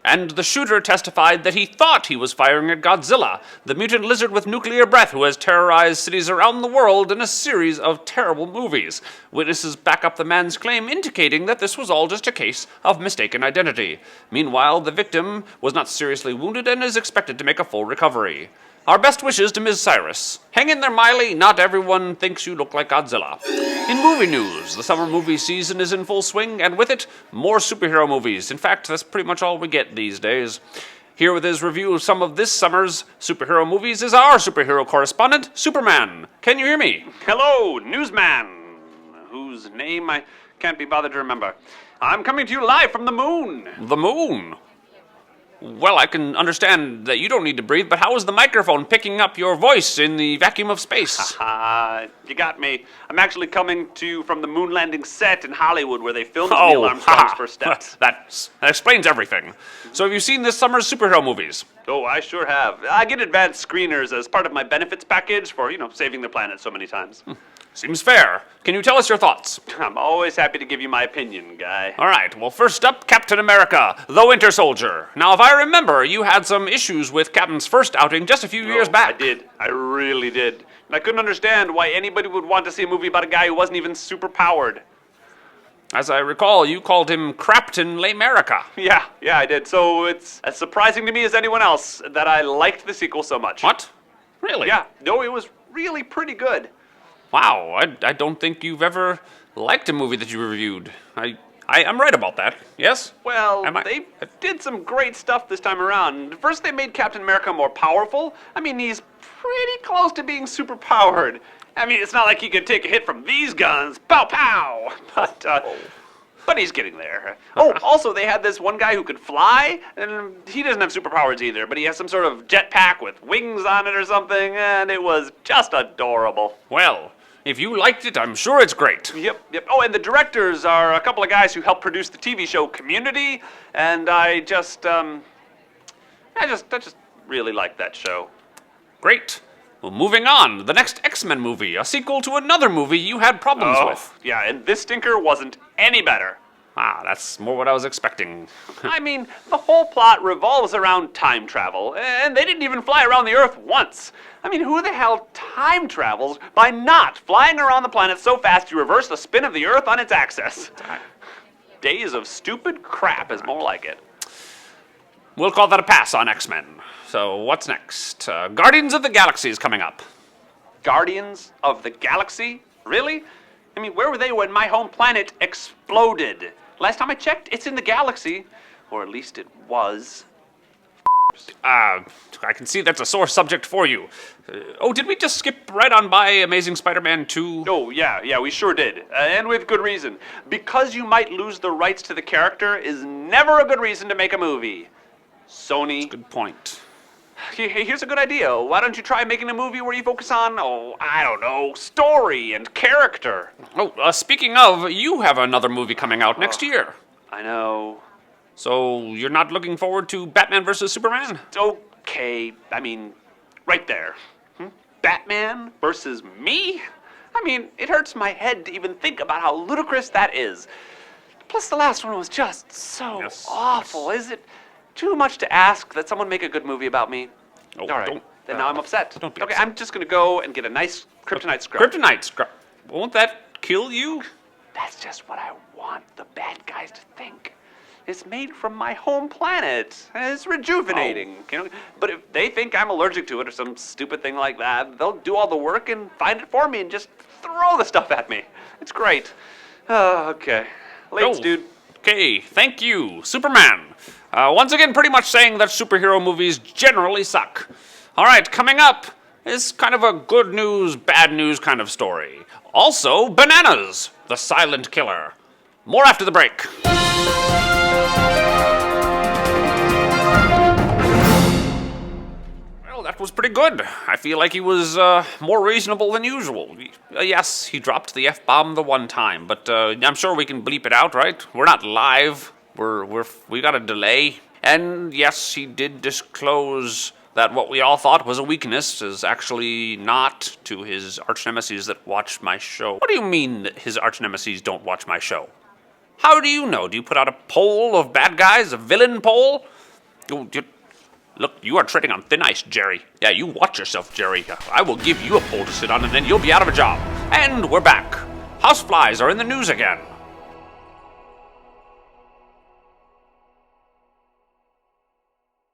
And the shooter testified that he thought he was firing at Godzilla, the mutant lizard with nuclear breath who has terrorized cities around the world in a series of terrible movies. Witnesses back up the man's claim, indicating that this was all just a case of mistaken identity. Meanwhile, the victim was not seriously wounded and is expected to make a full recovery. Our best wishes to Ms. Cyrus. Hang in there, Miley. Not everyone thinks you look like Godzilla. In movie news, the summer movie season is in full swing, and with it, more superhero movies. In fact, that's pretty much all we get these days. Here with his review of some of this summer's superhero movies is our superhero correspondent, Superman. Can you hear me? Hello, newsman, whose name I can't be bothered to remember. I'm coming to you live from the moon. The moon? Well, I can understand that you don't need to breathe, but how is the microphone picking up your voice in the vacuum of space? You got me. I'm actually coming to you from the moon landing set in Hollywood where they filmed Neil Armstrong's first steps. That explains everything. So have you seen this summer's superhero movies? Oh, I sure have. I get advanced screeners as part of my benefits package for, saving the planet so many times. Seems fair. Can you tell us your thoughts? I'm always happy to give you my opinion, guy. All right, well, first up, Captain America, the Winter Soldier. Now, if I remember, you had some issues with Captain's first outing just a few years back. I did. I really did. And I couldn't understand why anybody would want to see a movie about a guy who wasn't even super powered. As I recall, you called him Crapton Lamerica. Yeah, I did. So it's as surprising to me as anyone else that I liked the sequel so much. What? Really? Yeah. No, it was really pretty good. Wow, I don't think you've ever liked a movie that you reviewed. I'm right about that, yes? Well, they did some great stuff this time around. First, they made Captain America more powerful. I mean, he's pretty close to being super powered. I mean, it's not like he could take a hit from these guns. Pow, pow! But he's getting there. Oh, also, they had this one guy who could fly, and he doesn't have superpowers either, but he has some sort of jetpack with wings on it or something, and it was just adorable. Well, if you liked it, I'm sure it's great. Yep. Oh, and the directors are a couple of guys who helped produce the TV show Community, and I just really like that show. Great. Well, moving on, the next X-Men movie, a sequel to another movie you had problems with. Yeah, and this stinker wasn't any better. That's more what I was expecting. I mean, the whole plot revolves around time travel, and they didn't even fly around the Earth once. I mean, who the hell time travels by not flying around the planet so fast you reverse the spin of the Earth on its axis? Days of stupid crap is more like it. We'll call that a pass on X-Men. So what's next? Guardians of the Galaxy is coming up. Guardians of the Galaxy? Really? I mean, where were they when my home planet exploded? Last time I checked, it's in the galaxy. Or at least it was. I can see that's a sore subject for you. Did we just skip right on by Amazing Spider-Man 2? Oh, yeah, we sure did. And with good reason. Because you might lose the rights to the character is never a good reason to make a movie. Sony. That's a good point. Here's a good idea. Why don't you try making a movie where you focus on, story and character? Speaking of, you have another movie coming out next year. I know. So you're not looking forward to Batman vs. Superman? It's okay. I mean, right there. Batman versus me? I mean, it hurts my head to even think about how ludicrous that is. Plus, the last one was just so awful. Is it too much to ask that someone make a good movie about me? All right, then now I'm upset. Don't be upset. upset. I'm just going to go and get a nice kryptonite scrub. Kryptonite scrub? Won't that kill you? That's just what I want the bad guys to think. It's made from my home planet. It's rejuvenating. But if they think I'm allergic to it or some stupid thing like that, they'll do all the work and find it for me and just throw the stuff at me. It's great. Okay. Lates, dude. Okay, thank you, Superman. Once again, pretty much saying that superhero movies generally suck. All right, coming up is kind of a good news, bad news kind of story. Also, Bananas, the silent killer. More after the break. Well, that was pretty good. I feel like he was more reasonable than usual. Yes, he dropped the F-bomb the one time, but I'm sure we can bleep it out, right? We're not live. We got a delay. And yes, he did disclose that what we all thought was a weakness is actually not to his arch-nemesis that watch my show. What do you mean that his arch-nemesis don't watch my show? How do you know? Do you put out a poll of bad guys, a villain poll? Look, you are treading on thin ice, Jerry. Yeah, you watch yourself, Jerry. I will give you a pole to sit on, and then you'll be out of a job. And we're back. Houseflies are in the news again.